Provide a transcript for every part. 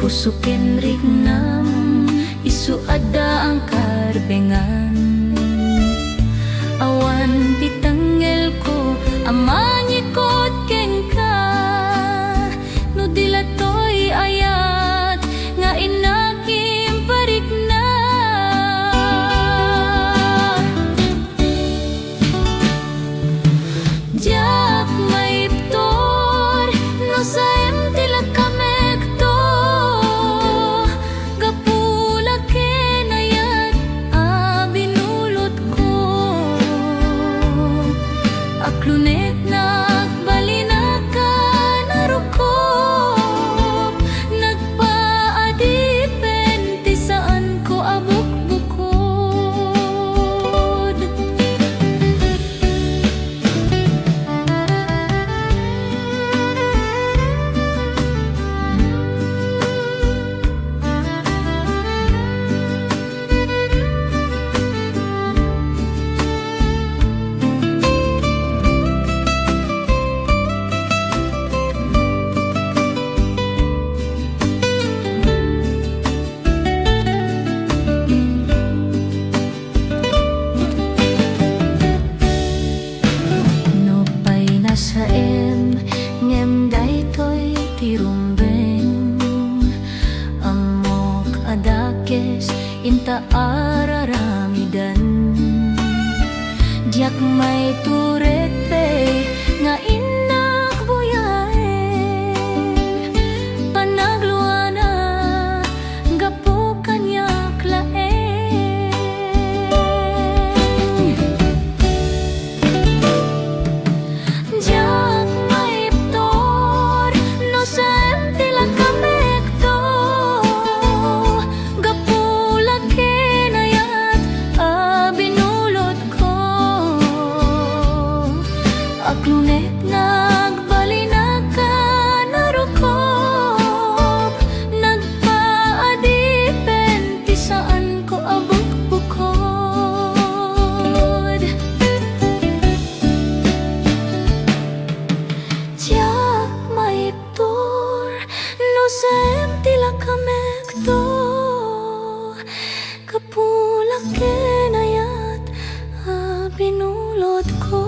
pusukin rignam, isu ada ang karbengan. Awan pitangel ko, amanyikot ken ka, no dilatoy ayat nga inakim parigna. Jak maiptor, no sa tila kamekto, gapula ken ayat binulot ko. Aklunet nagbalina ka narukop, nagpaadipen ti saan ko abuk-bukod. Sa ngem daytoy tirumbeng, amok adakes inta araramidan. Diak may turete nga inak buyaen, panagluana gapo kanyak laeng. Jak maiptor, no sa tila kamekto, gapula ken ayat binulot ko. Aklunet nagbalina ka narukop, nagpaadipen ti saan ko abuk-bukod. Jak maiptor, no sa tila kamekto, kapula ken ayat binulot ko.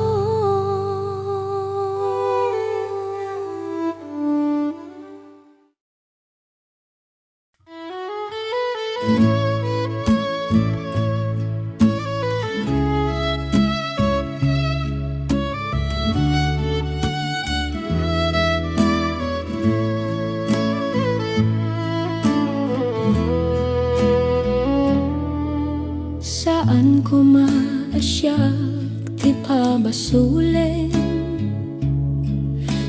Saan ko maasyak ti pabasulen,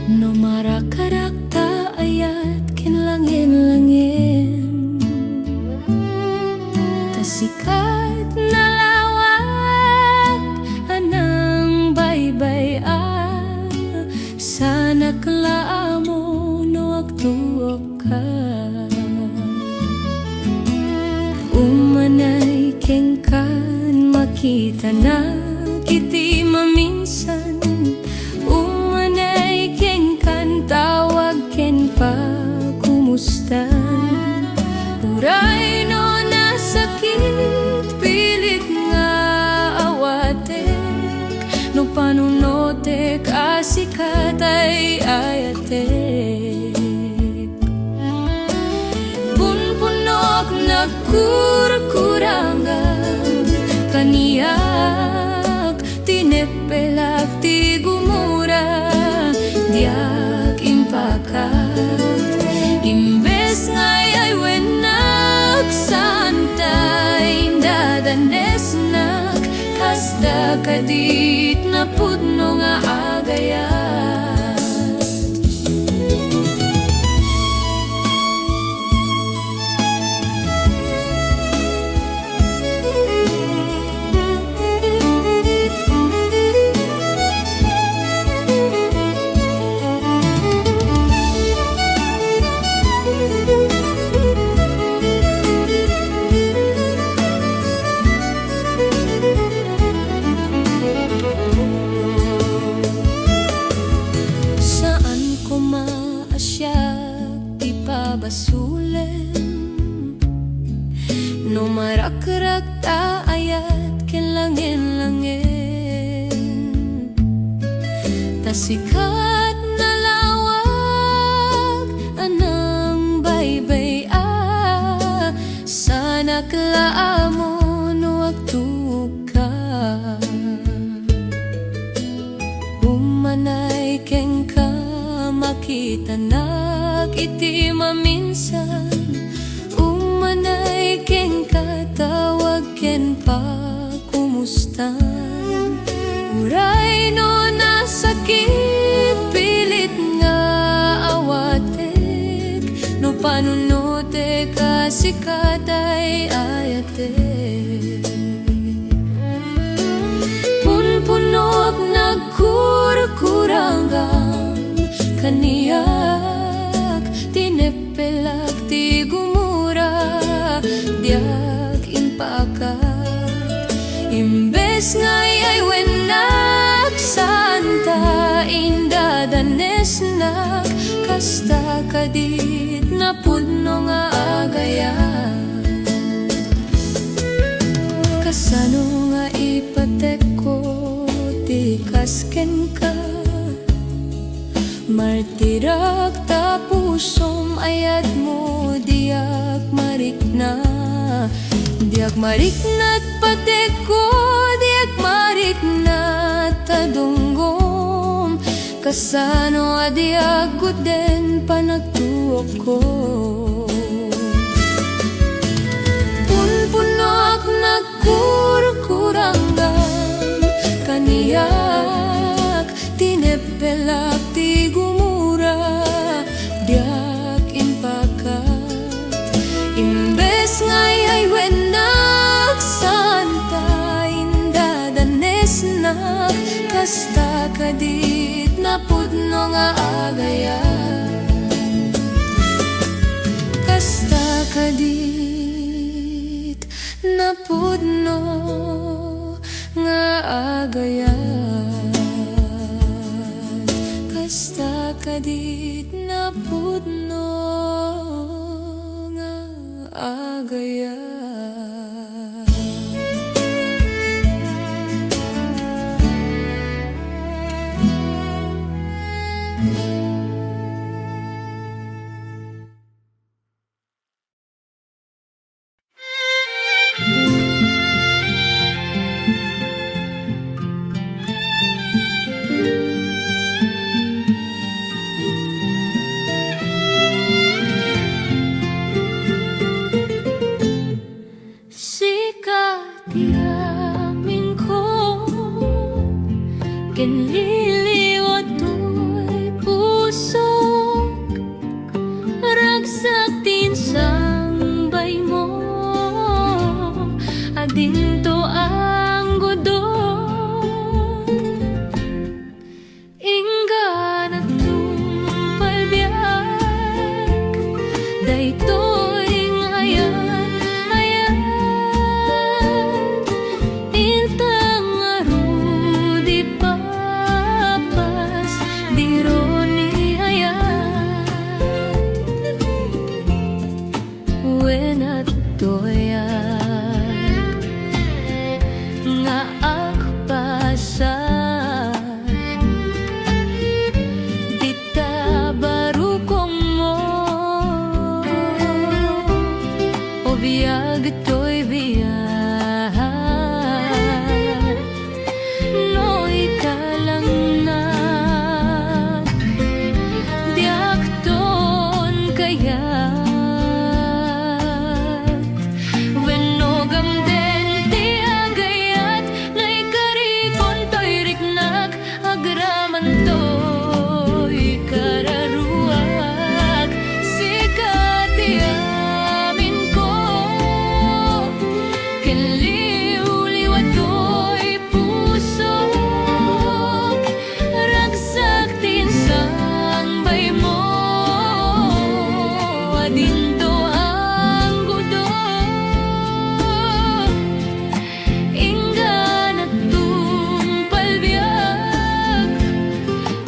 no marakarakta ayat kinlangin-langin. Tasikat na lawak anang baybay sana klaamo no agtuok ka. Umanay kengkan makita na kiti maminsan, umanay kengkan tawag ken pa kumustan. Uray no nasakit pilit nga awatek, no panunotek asikatay ayatek. Punpunok nagkurkurangan kaniyak, tinepelak ti gumura, diak impakat. Imbes ngay ay wenak santay dadanesnak, kasta kadit na pudno nga agayat. basulen no marakrak ta ayat ken langin-langin tasikat na lawag anang baybay sana klaamo no agtuka umanay ken ka makita iti maminsan umanay ken katawag ken pa kumustan uray no nasakit pilit nga awatek no panunote kasikatay ayatek punpunog nagkurkuranggang kaniyak tinepelak ti gumura diag impakat imbes ngayay wenak santa indadanesnak kasta kadit na pudno nga agayan kasano nga ipatek ko ti kasken ka martirak ta pusom ayat mo diag marikna patek ko diag marikna tadunggom kasano adiag guden panagtuok ko punpunak nagkurkuranggan kaniyak tinepelak ti gumura diag impakat imbes ngayay wenak santa indadanesnak kasta kadit na pudno nga agayan kasta kadit na pudno nga agayan kasta kadit na pudno nga agayan Kinliliwat to'y pusok ragsak tinsang bay mo adinto ang godon ingga na tumpalbiak daytoy ngayan ayan intang arudi pa dironi ayat wenat doyan nga agpasan dita baru mo o biag to'y biag no ikalang na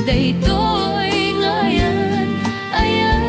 daytoy ngayan ayan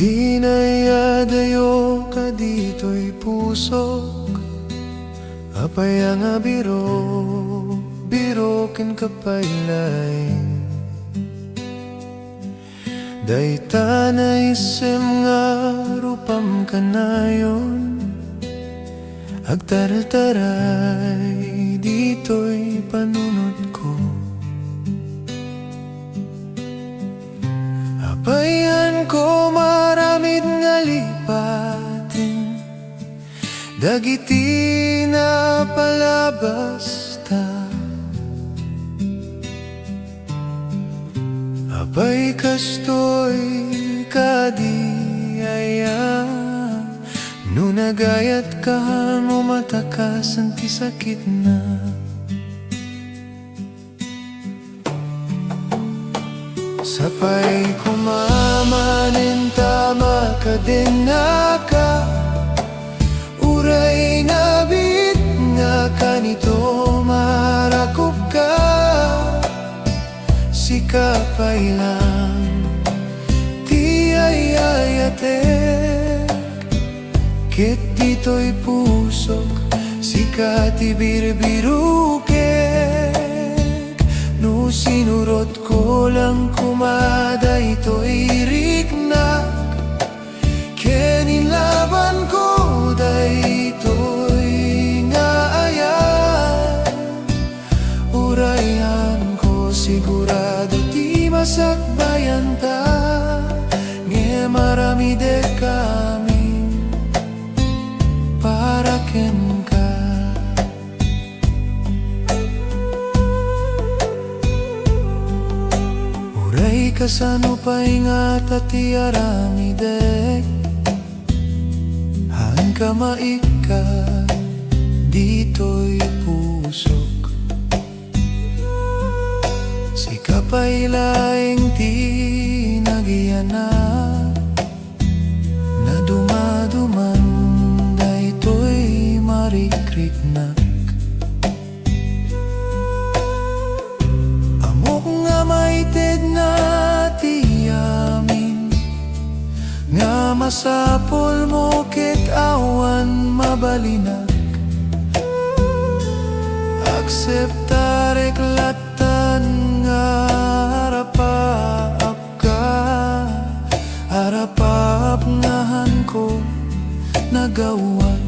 Idinayadayo ka dito'y pusok, apay nga birokin ka paylay. Dayta na isem nga rupam kanayon, agtaral-taray dito'y panunod ko. Apayan ko maramid nga lipatin, dagiti na palabas ta. Apay kastoy kadiaya, no nagayat ka mo matakasan ti sakit na. Sapay kumamanin tama ka din naka, uray nabit nga kanito marakop ka. Sikapay lang ti ayayatek, ket dito'y pusok sikati birbirukek. No sinurot ko lang kumada ito'y riknak, keninlaban ko dayto'y nga ayan. Urayan ko sigurado ti masakbayan ta, nge marami de kami para ken ka. Uray kasano pa'y nga tati aramidek, haan ka maika dito'y pusok. Sikapay laing ti nagiyanak, na dumaduman dayto'y marikriknak. Amok nga maited na ti amin, nga masapol mo ket awan mabalinak. Akseptarek latan nga harapaap ka, harapaap ngahan ko nagawat.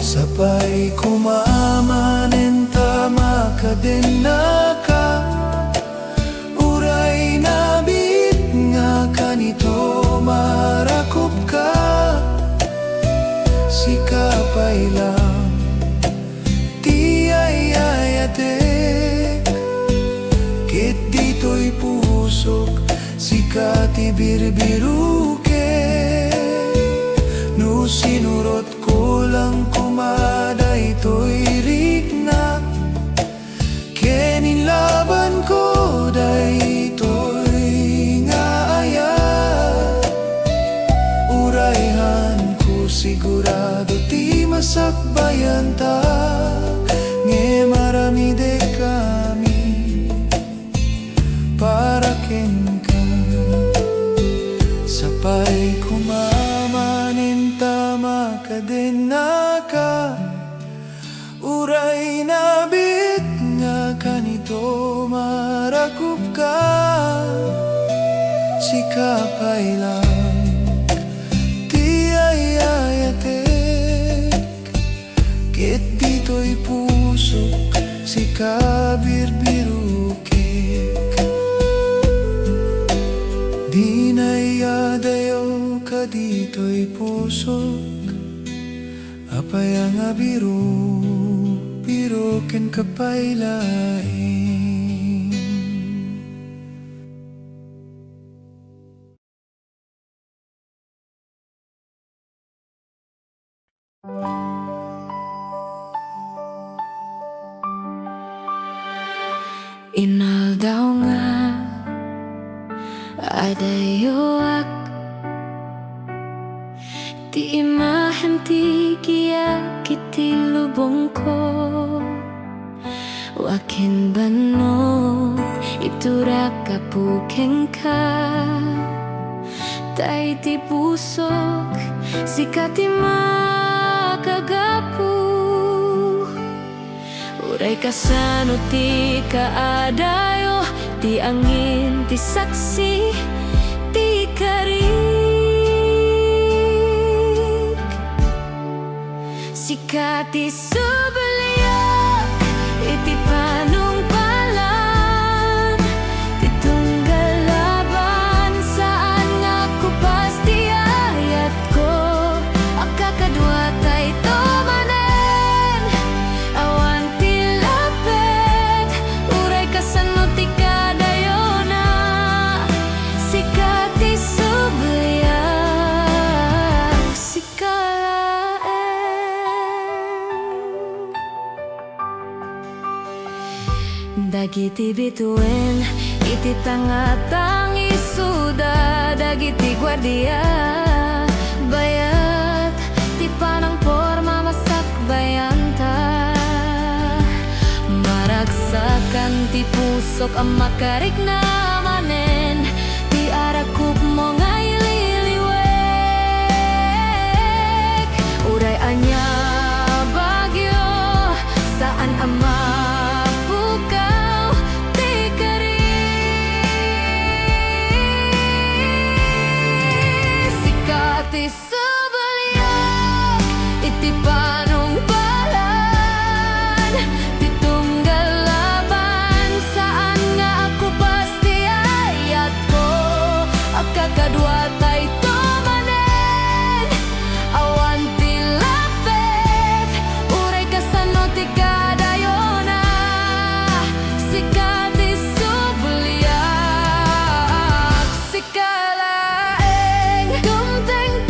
Sapay kumamanin tama ka din naka, uray nabit nga kanito marakop ka. Sikapay lang ti ayayatek, ket dito'y pusok sikati birbirukek. No sinurot ko lang kumada ito'y riknak, keninlaban ko dayto'y nga ayan. Urayhan ko sigurado ti masakbayan ta, nge marami de kami para ken ka. Sapay kumamanin tama ka din naka, uray nabit nga kanito marakop ka. Sikapay lang ti ayayatek, ket dito'y pusok sikabirbirukek. Dinayadayo ka dito dito'y pusok apay ang abiro biro ken kapaylain. Inaldaw nga adayoak ti imahem ti kiyak iti lubong ko wakin bano iturak kapukeng ka tay ti pusok sikat ti makagapu uray kasano ti kaadayo ti angin ti saksi ti karik sikat ti subaliak iti panungpalan ti tunggal laban saan nga kupas ti ayat ko akakadwa tay tomanen awan ti lapet uray kasano ti kadayona sikat ti subaliak dagiti bituin iti tangatang isuda dagiti guardia bayat ti panang porma masak bayanta maragsakan ti pusok ang makarik na manen ti arakup mo nga ililiwek uray anya bagyo saan ama ti subaliak iti panungpalan ti tunggal laban saan nga ako pasti ayat ko akakadwa tay tomanen awan ti lapet uray kasano ti kadayona sikat ti subaliak sikalaeng dumteng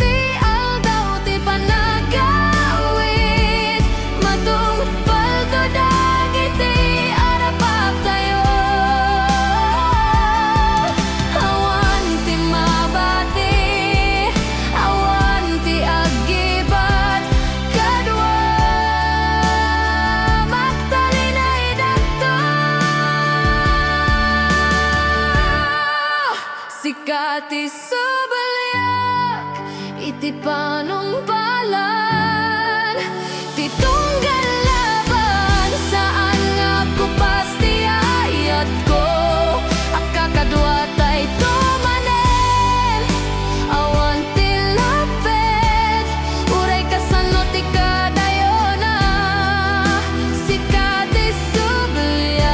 sikat ti subaliak iti panungpalan ti tunggal laban saan nga kupas ti ayat ko akakadwa tay tomanen awan ti lapet uray kasano ti kadayona sikat ti subaliak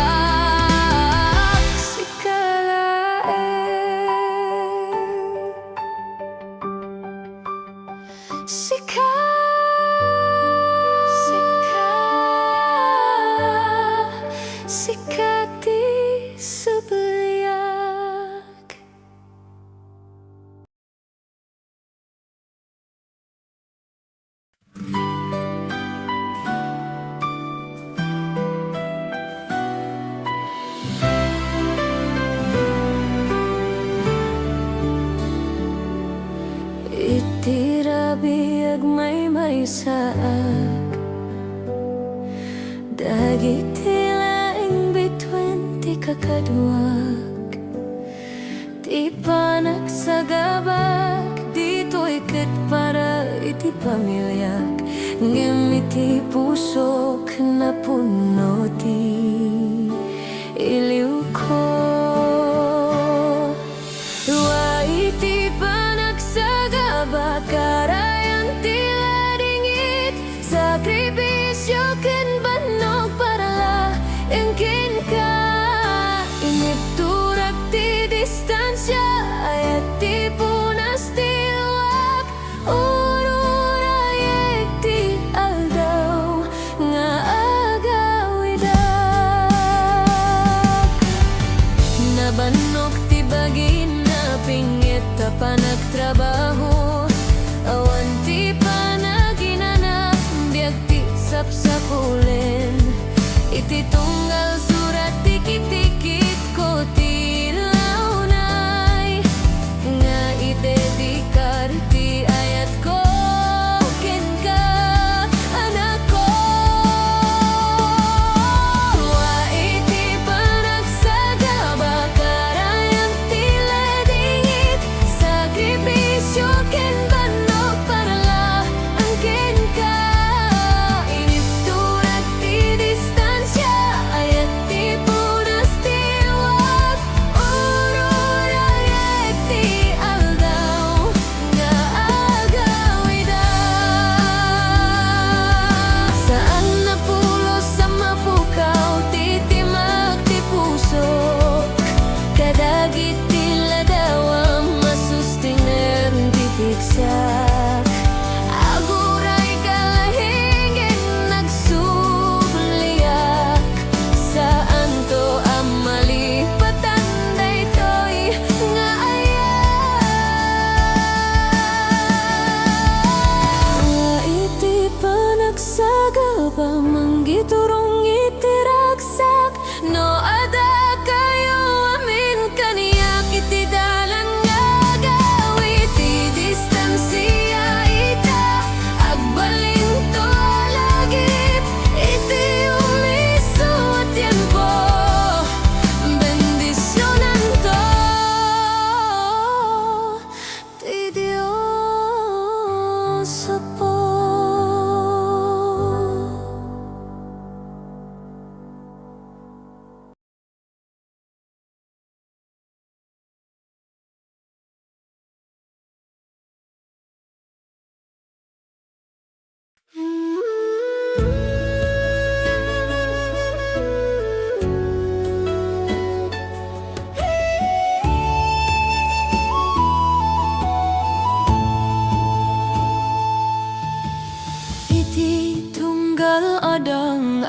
sikat ti subaliak. Iti rabiag may saak dagiti laing bituin ti kakaduak ti panagsagabak dito'y ket para iti pamilyak ngem iti puso na puno ti iliw ko wa iti panagsagabak karayan ti ladingit sakribisyo ken banog para la engkin ka inipturak ti distansya ayat ti punas ti luwak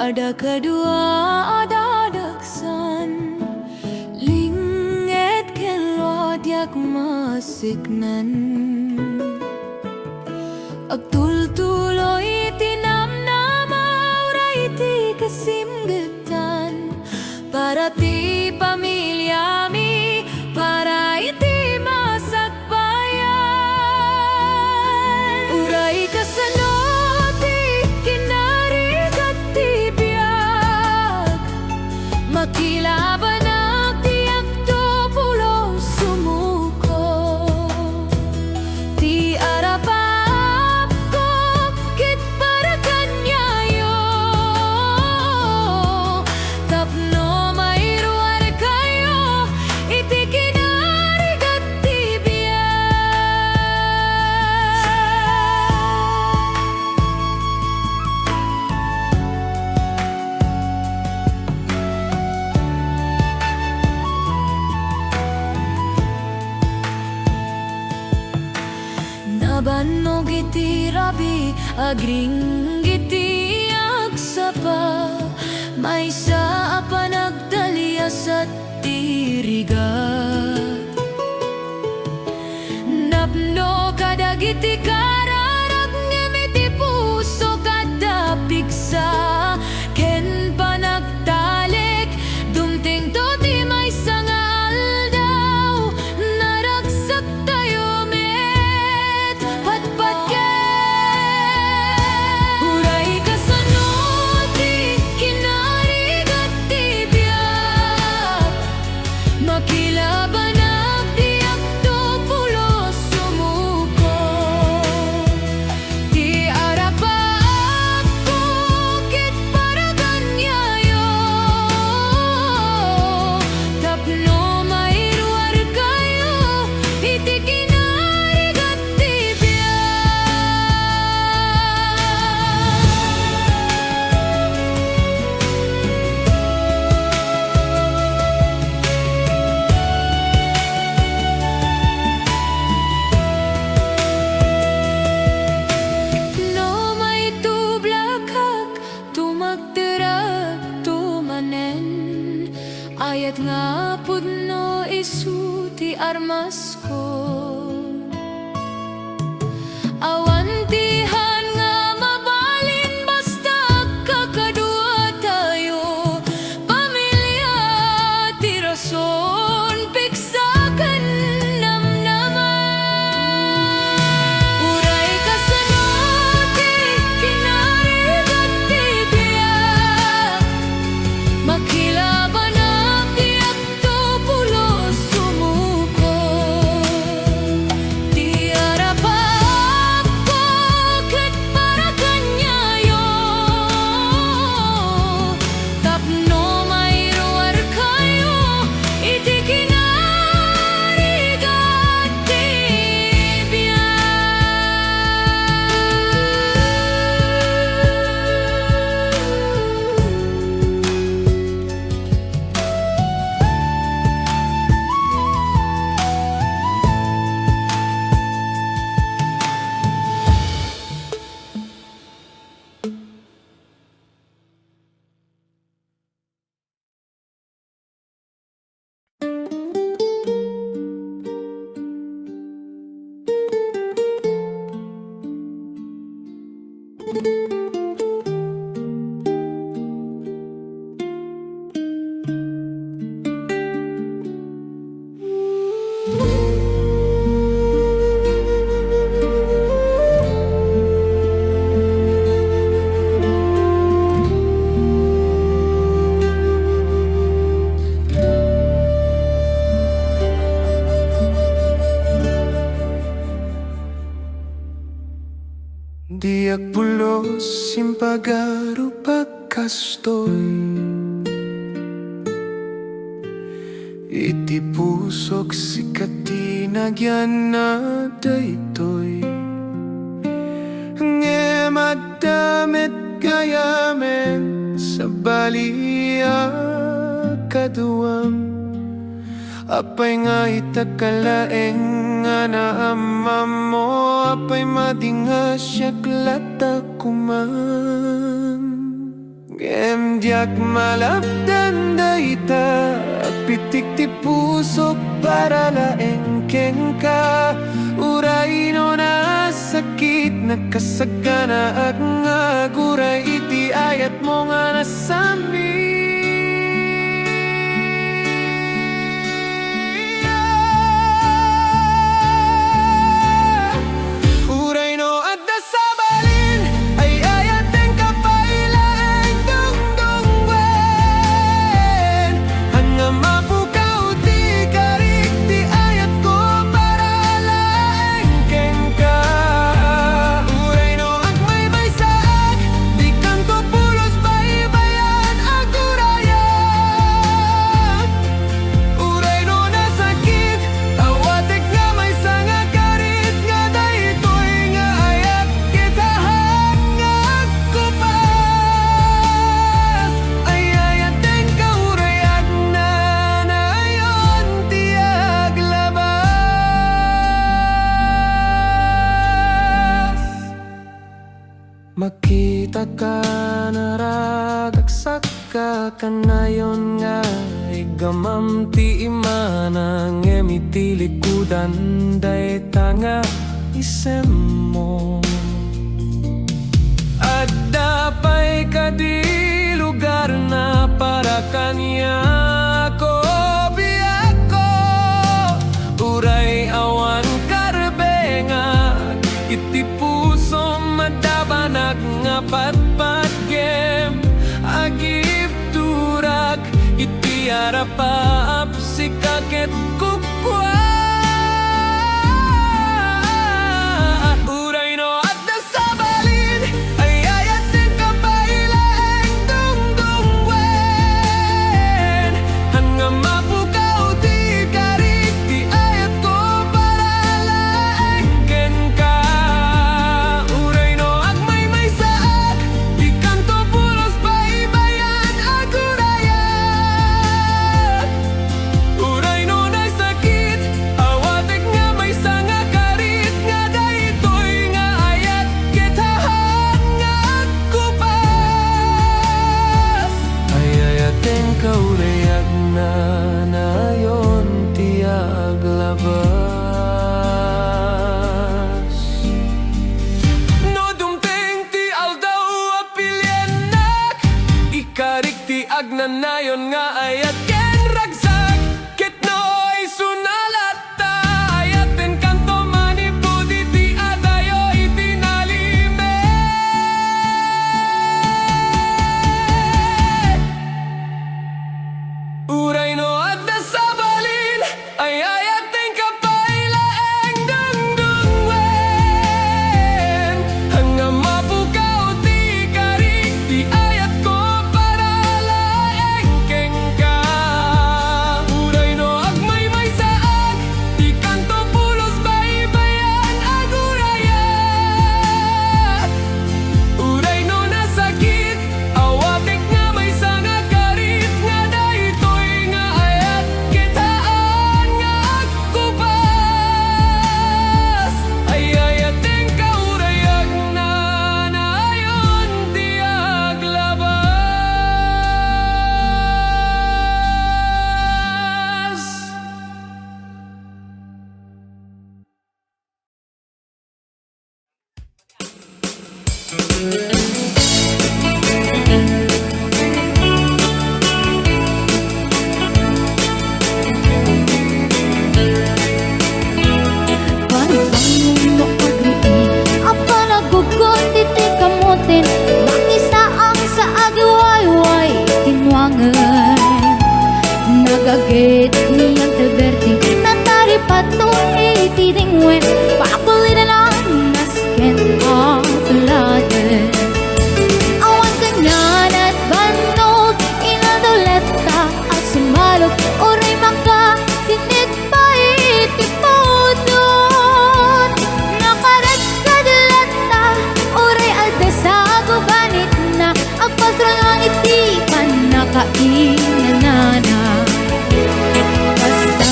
ada kedua ada daksan linget kelot yak masiknan agtul-tuloy tinamnama uray ti kasimgetan para ti pamilya mi para iti masakbayan uray kasano ti kinarigat ti biag makilaban ang tiyak to pulo sumuko ti arapap ko kit para kanyayo tapno mairuar kayo iti kinarigat ti biag nabannog iti rabi agring iti agsapa maysa a panagdalias at tirigat napno kadagiti kararag ngem iti puso kada piksa ken panagtalik dumting to ti maysa nga aldaw naragsak tayo met patpatken uray kasano ti kinarigat ti biag makilaban ang tiyak to pulo sumuko ti arapap ko kit para kanyayo tapno mairuar kayo iti kinarigat ti no may tublakak tumagterag tumanen ayat nga pudno isu ti armas ko awantihan nga mabalin basta kakadua tayo pamilya ti rason piksakan namnaman uray kasano ti kinarigat ti biag makilaban ang tiyak to pulo sumuko ti arapap ko ket para kanyayo tapno mairuar kayo iti kinarigat ti Diak pulos simpagaro pagkastoy iti pusok sikati nagyan na daytoy ngemadamit kayamen sa balia kaduam apay nga itakalaeng nga naamam mo apay madinga siyak lata kuman Diyak malapdan dayta pitik ti puso para laengkeng ka. Uray no na sakit nakasagana ag nga guray iti ayat mo nga nasami. Makita ka naragaksak ka kanayon nga igamam ti imanang emiti likudan day tanga isem mo. At dapay ka di lugar na para kanya ko biyako. Uray awan karbenga iti puso madabanag nga patpat gem agip turak iti arapaap si kaket kukwa. Uray no at nasabalin ay ayatin ka pailaeng dungdungwen hanga mapukaw di karik di ayat ko para laengken ka. Uray no ag may saak di kanto pulos paibayan agurayat. Uray no nay sakit awatek nga may sanga karit nga daytoy nga ayat kitahan nga agkupas. Ay ayaten ka urayag na nayon ti aglabas. No dumteng ti aldaw apilyanak ikarik ti agnanayon nga ayat ken ragsak ket noy sunalata ayaten kanto manipudi ti adayo itinalime. Uray no at nasabalin ay ayaten ka pailaeng dungdungwen hanga mapukaw ti karik ti ayat ko para laengkeng ka. Uray no ag may saak di kanto pulos paibayan agurayat. Uray no nasakit awatek nga may sanga karit nga daytoy nga ayat kitaan nga agkupas. Ay ayaten ka urayag na nayon ti aglabas. Parang mo agriin apa nagugon diti kamutin makisa ang sa agiwayway tinwangan nagagit niyang Alberti natari patong itidingwen pakuli na lang nasken ang tuladen awan kanyan at bandog inadoleta asimalog oray maka sinit pa itipudon nakarat ka dilata oray alda sa gubanit na agpasra nga iti panakainanana basta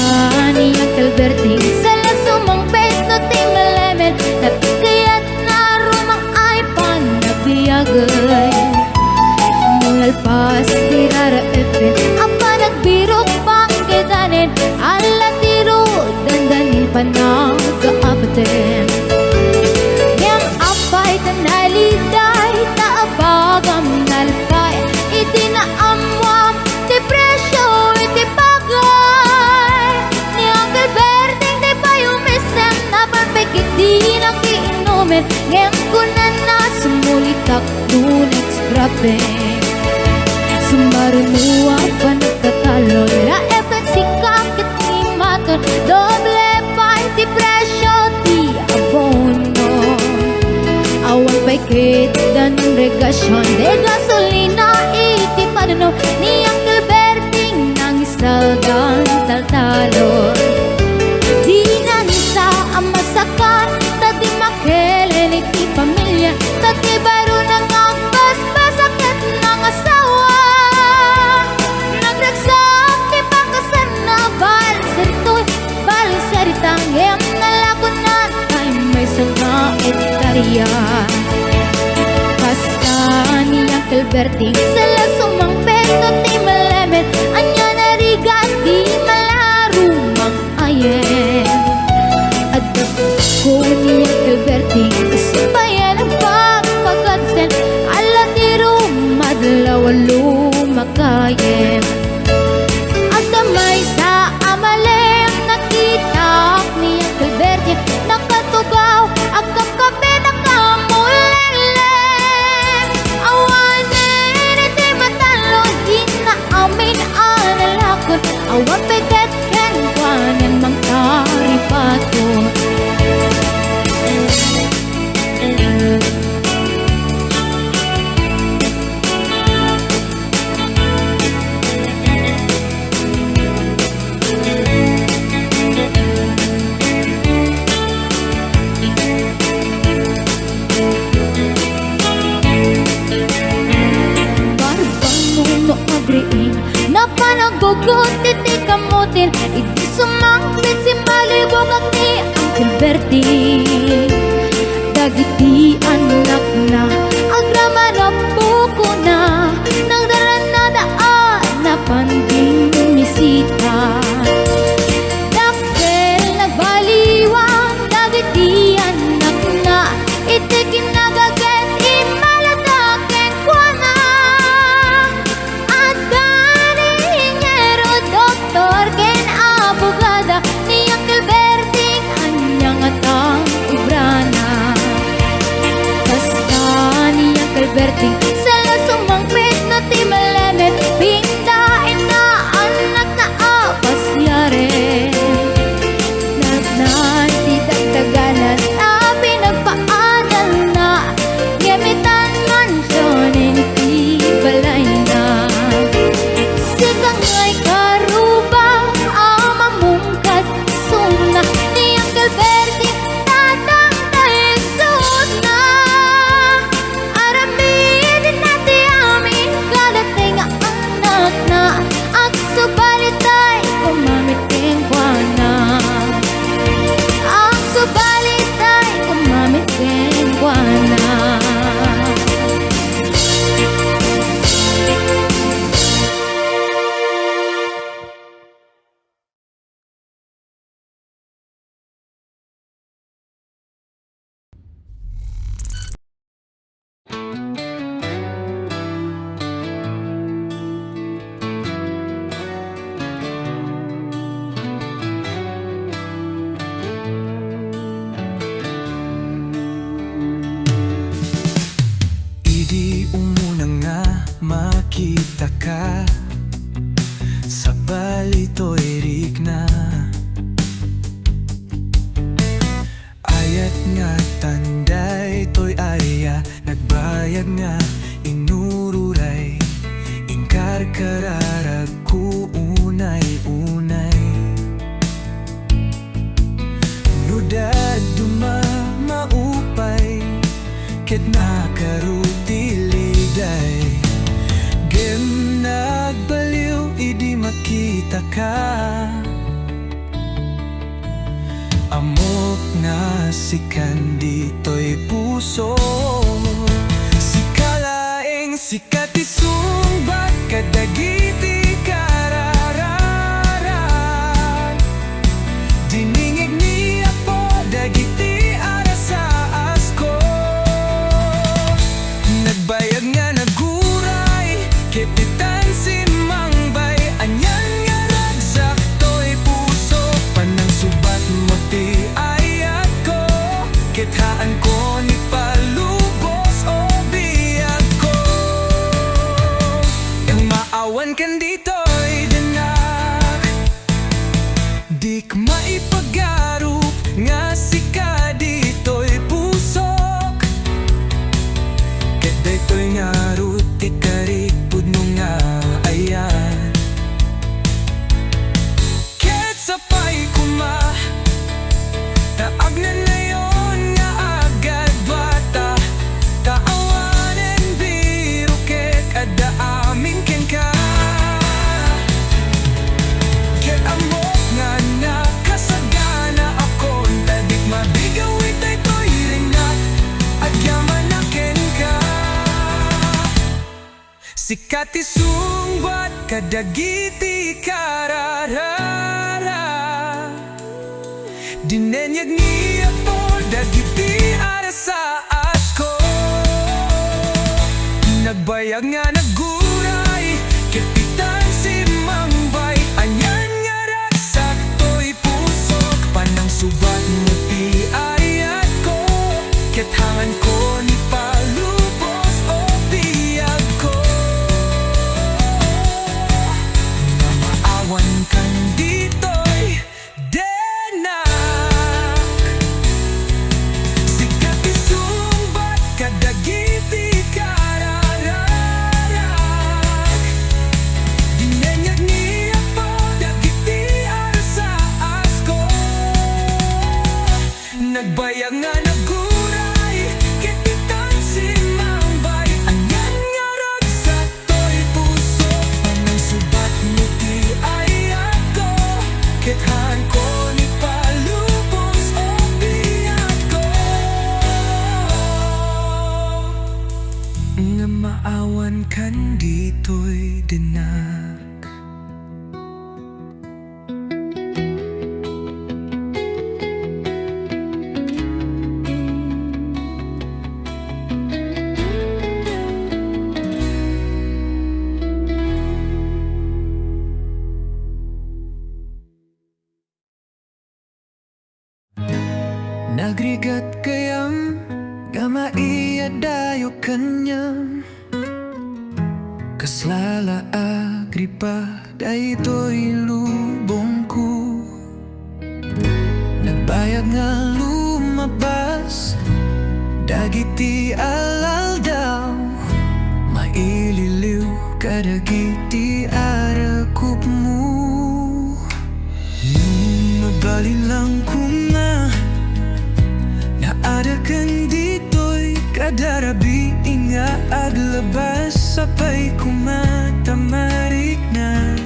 niyang Alberti sa lasumang pet no kunan na sumulitak lunex grabe Sumarunua pa nagtatalo la efek si kakit ni maton doble party presyo di abono Awan pa'y kit dan regasyon de gasolina iti panuno ni Uncle Berting nang isaldan taltalon Di na nisa ang masakan tadi makelen iti pamilya tadi baro nang ang basbasakit ng asawa Nagragsak di pangkasan na balisaritang em nalakunan ay may sanga etarya Basta ni Uncle Berting sala sumang peto ti malemen anya narigat di malarumang ayen Adda ko ni Uncle Berting sumpayan ang pagpagadsen ala ti rumadlaw lumakayen Adda may sa amalem nakita ni Uncle Berting nakatugaw agam kape nakamuleleng awanen iti matalo di na amin analakon awan peget ken kwanen mang taripaton Napanagugot iti kamutin iti sumangpit si malibog at ni Uncle Berting Dagiti anak na agrama na buko na nagdaran na daan na panding misita Dakkel nagbaliwang dagiti anak na iti kinagaget imalataken kwa na Doktor ken abogada ni Uncle Berting anyang atang ibrana Basta ni Uncle Berting sala sumangpit na ti malemen pindain na anak na apasyare Nagnan ti dagdaganan na pinagpaanan na gemitan mansyon iti balay na Sikang ay karuba amamungkat suna ni Uncle Berting tatang taisod na Aramin nati amin kadating anak na At subalit ay kumamit king buwana At subalit ay kumamit king buwana Idi umuna nga makita ka sa balito erik na Ayat nga tanday to'y aya nagbayag nga inururay ingkar kararag ku unay-unay Nudad duma maupay ket nakarutiliday Gem nagbaliw idi makita ka Amok nga sikan dito'y puso Sikalaeng sikatisumbat kadagiti karararan Diningig niya po dagiti arasaas ko Nagbayag nga naguray Kepitan si Mangbay Anyan nga ragsak to'y puso Panang subat mo ti ayat ko Kithaan ko ni Palo Daytoy nga ruti karipod mo nga ayan. Ket sapay kuma taag na ngayon nga agad bata, taawanen biro ket ada amin ken ka. Ket amok nga nakasagana akon tadik mabigawit daytoy ringat at yaman na ken ka. Sikat isungbat kadagiti kararara, dinenyag niya po dagiti ara sa asko. Nagbayag nga naguray kapitan si Mangbay, anyan nga raksak to'y pusok, panang subat mo ti ayat ko, kethangan ko ni palubos o biyag ko. Na maawan kan dito'y denak, sikat isumbat kadagiti kararak, dinenyag niya po dagiti ara sa asko. Nagbayag nga naguray kapitan si Mangbay, anyan nga ragsak to'y puso, panang subat mo ti ayat ko, kethan ko ni palubos o biyag ko. Nga maawan kan dito'y dinak. Nagrigat kayam nga maiyadayo kanyam, kaslala agripa daytoy lubong ko. Nagbayag nga lumabas dagiti alal daw, maililiw kadagiti arakup mo. Mabali lang ko nga naada kan dito'y kadarabi nga aglabas, sapay kumatamarik na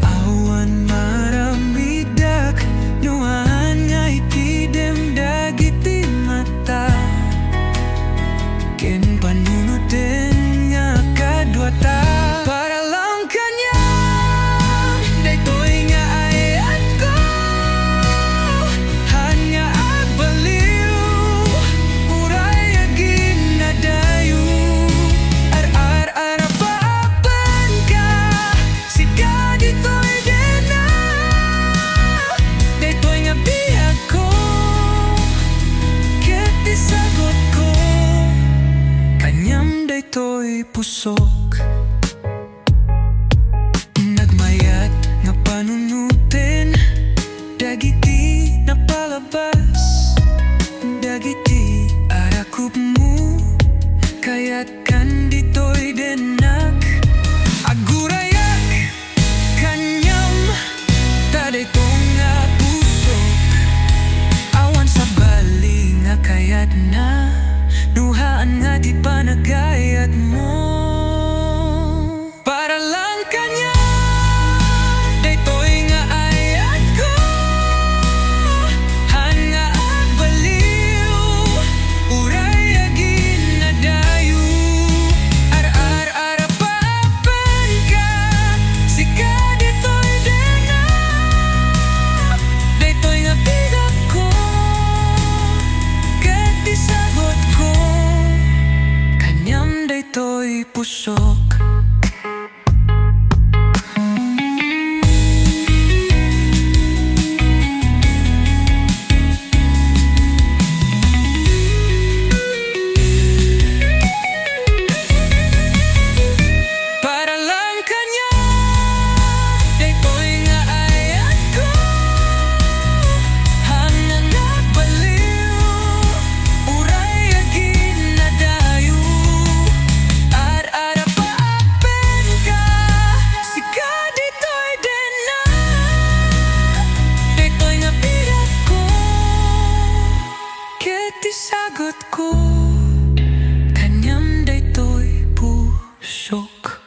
awan maramidak, nuhan nga itidem dagiti mata, ken panunutin nga kadwata. Para lang kanya daytoy nga ayat ko, han nga agbaliw, uray agin na dayo, ar-ar-arapaapan ka, sika dito'y dena, daytoy nga biyag ko, ket isagot ko, kanyam daytoy pusok. Nagmayat nga panunutin dagiti napalabas, dagiti arakup mo, kaya't kan dito'y denak. Agurayak kanyam tadayto nga pusok, awan sa bali nga kaya't na, nuhaan nga di pa nagayat mo. Para lang kanya daytoy nga ayat ko, han nga agbaliw, uray agin na dayo, ar-ar-arapaapan ka, sika dito'y dena, daytoy nga biyag ko, ket isagot ko, kanyam at ko kanyam daytoy pusok.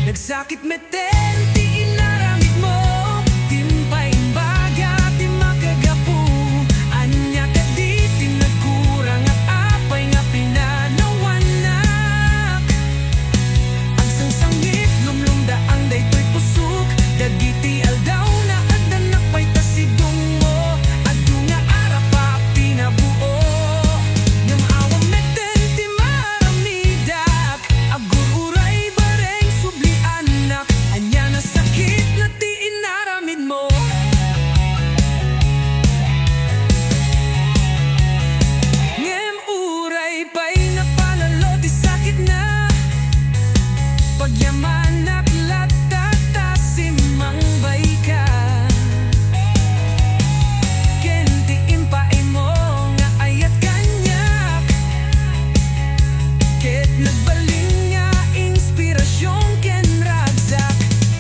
Nagsakit meten, ti inaramid mo, timpay imbaga, ti makagapu. Anya ka di, tinagkurang at apay nga pinanawanak. Ang sangsangit, lumlumdaang daytoy pusok, dagiti aldaw na adanak pa'y tasidong mo. Adu nga arapa, pinabuo, ng awang meten, ti maramidak. Agur-uray bareng subli anak, anya na sakit na ti inaramid mo. Ngem uray pa'y napalalo ti sakit na, pagyaman at latata simang bay ka. Kenti impay mo nga ayat kanyak, ket nagbaling nga inspirasyon ken ragsak.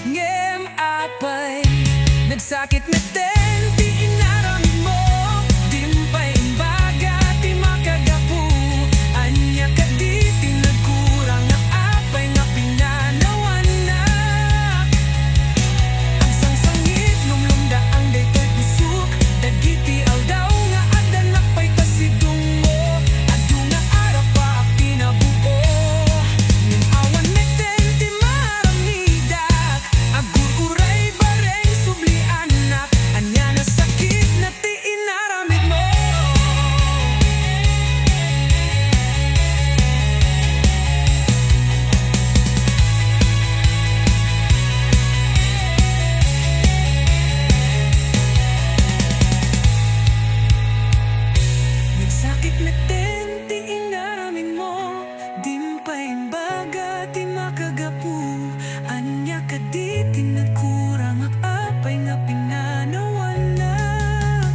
Ngem apay nagsakit meten, ti inaramid mo, dimpay imbaga, ti makagapu. Anya ka di, tinagkurang nga apay nga pinanawanak. Ang sangsangit, lumlumdaang daytoy pusok, dagiti aldaw nga adanak pa'y tasidong mo. Adu nga arapa, pinabuo, ng awan meten, ti maramidak. Agur-uray bareng subli anak, anya na sakit na ti inaramid mo. Nagsakit meten, ti inaramid mo, dimpay imbaga, ti makagapu. Anya ka di, tinagkurang at apay nga pinanawanak.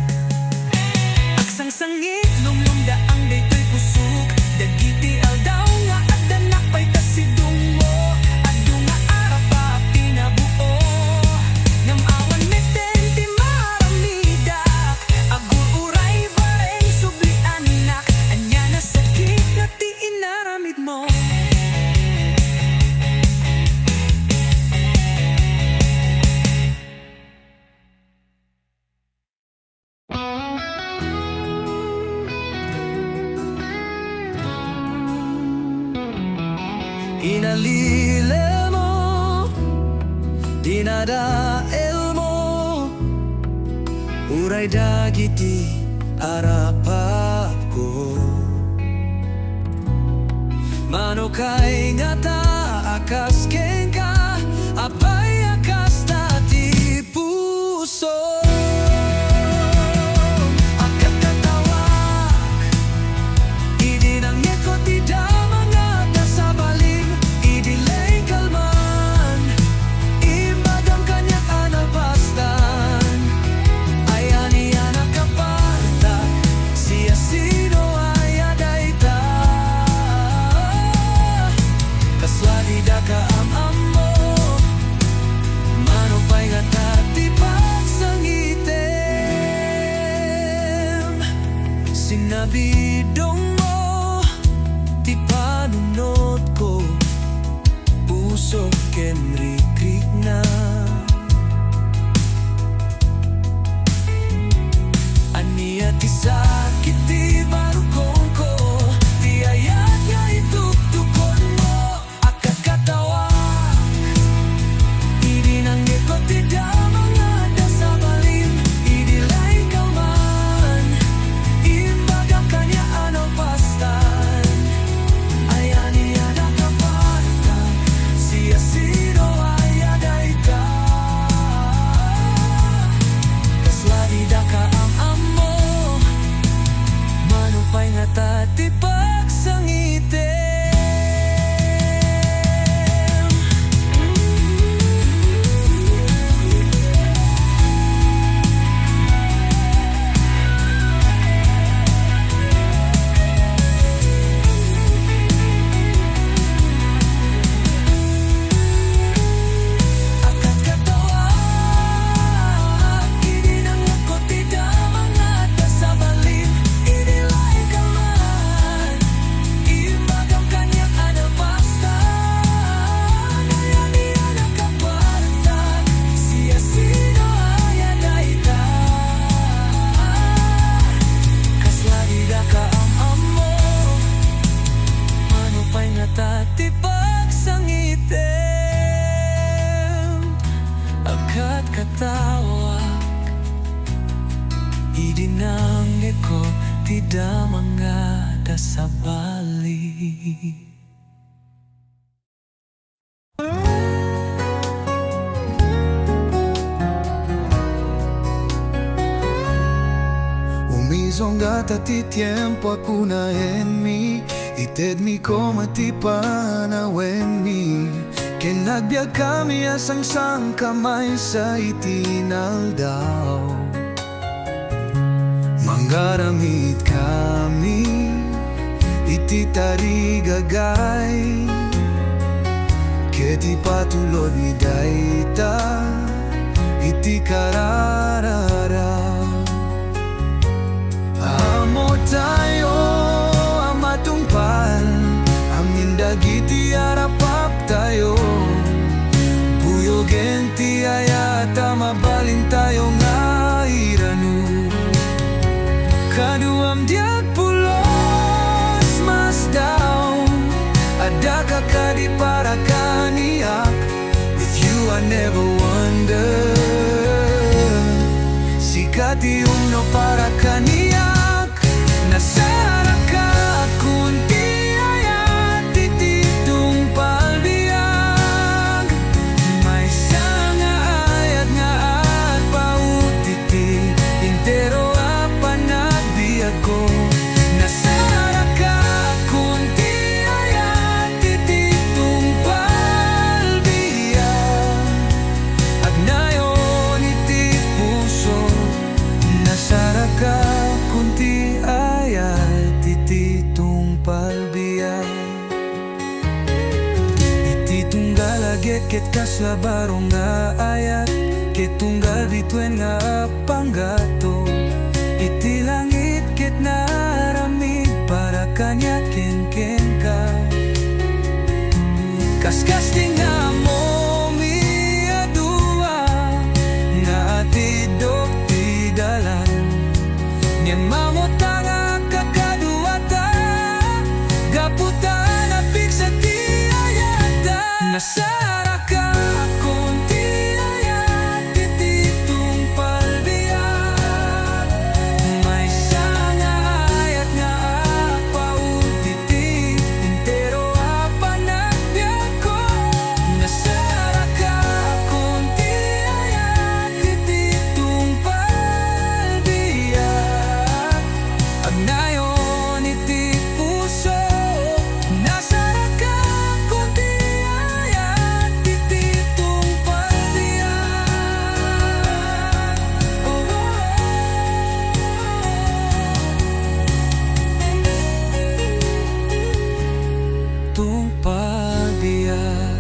Aksangsangit, lumlumdaang daytoy pusok, dagiti aldaw nga adanak pa'y tasidong mo. Adu nga arapa, pinabuo, ng awan meten, ti maramidak. Agur-uray bareng subli anak, anya na sakit na ti inaramid mo. Inalile mo, dinadael mo, uray dagiti arapap ko. Manukay nga ta akas ken ka, apay akas tati puso. Akat katawak, idinangit ko ti damang sa baling, idilay kalman, imbagam kanyak anapastan. Ayan iyan akapartak, siya sino ay adayta. Kaslagi da ka am mo, manupay nga tati pagsangitem. Sinabidong mo, ti panunod ko, puso ken rikrik na. Ania ti sakit ti marukong ko, ti ayat nga ituktukon mo. Akat katawak, idinanggit ko ti damang nga sa balim, idilay kalman, imbagam kanya anong pastan. nga tati pagsangitem agkat katawag idinangge ko tida mga dasabali. Umizongata ti tiempo akuna en mi ited mi ko matipa wen mi ken nagbiag kami asang sang kamay sa itinaldaw manggaramit kami iti tarigagay keti patulod ni dayta iti kararara. Amo tayo amatungpal amin dagiti arapap tayo buyogen ti ayata mabalin tayo nga iranu kaduam diag pulos mas daw ada kakadi para kaniak with you I never wonder sikati umno para kaniak nasara ka kunti ayat tititong palbiag may sanga ayat nga at pautiti intero apanagbiag ko nasara ka kunti ayat tititong palbiag agnayon iti puso nasara ka kunti ayat tititong palbiag iti tunggal agek ket kaslabaro nga ayat ket tunggal bituen nga panggato iti langit ket naramid para kanya ken ka kaskas nga mo miadua nga atidok ti dalan nyen mamotanga kakaduata gaputa na pigsa ti ayata nasara ka kunti ayat tititong palbiag may sanga ayat nga pautiti intero apanagbiag ko nasara ka kunti ayat tititong palbiag agnayon iti puso nasara ka kunti ayat tititong palbiag tung palbiag.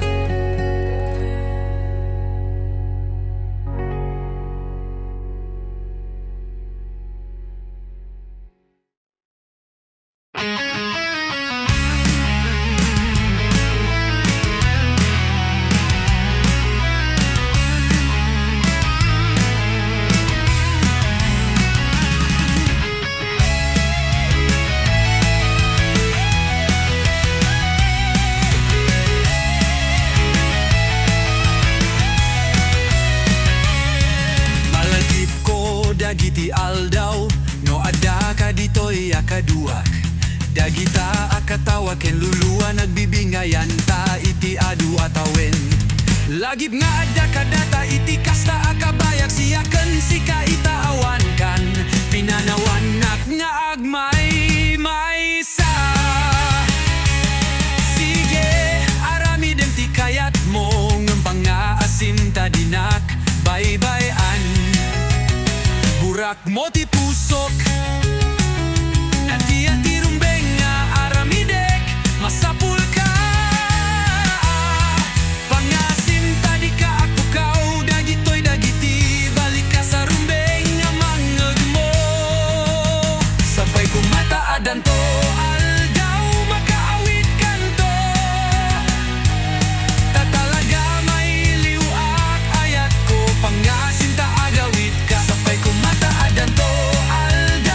Malagip ko dagiti aldaw no ada ka ditoy akaduak dagita akatawa ken luluwa nagbibingayan ta iti adu atawen lagip nga ada kadata iti kasta akabayag siyaken sika itaawan kan pinanawanak nga agmay maysa sige aramiden ti kayat mo ngempang nga asim tadinak bye-byean burak mo ti pusok ati-ati rumbeng nga aramidek masapul ka pangasim tadi ka akukaw dagitoy dagiti balik ka sa rumbeng nga mangeg mo sabay kumataadan to aldaw makaawit kanto tatalaga may liwak ayat ko pangasim ta agawit ka sabay kumataadan to aldaw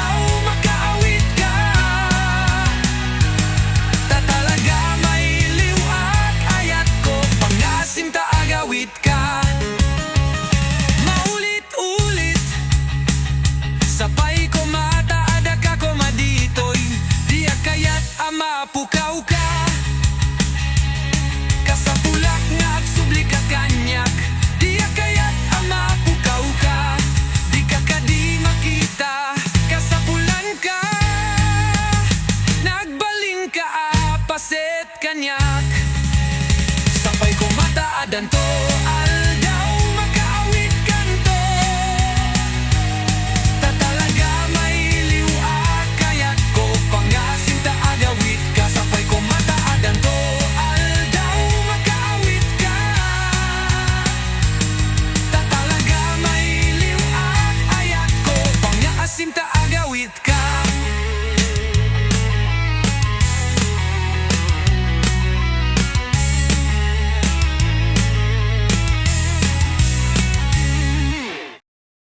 banyak. Sampai ko mataadan to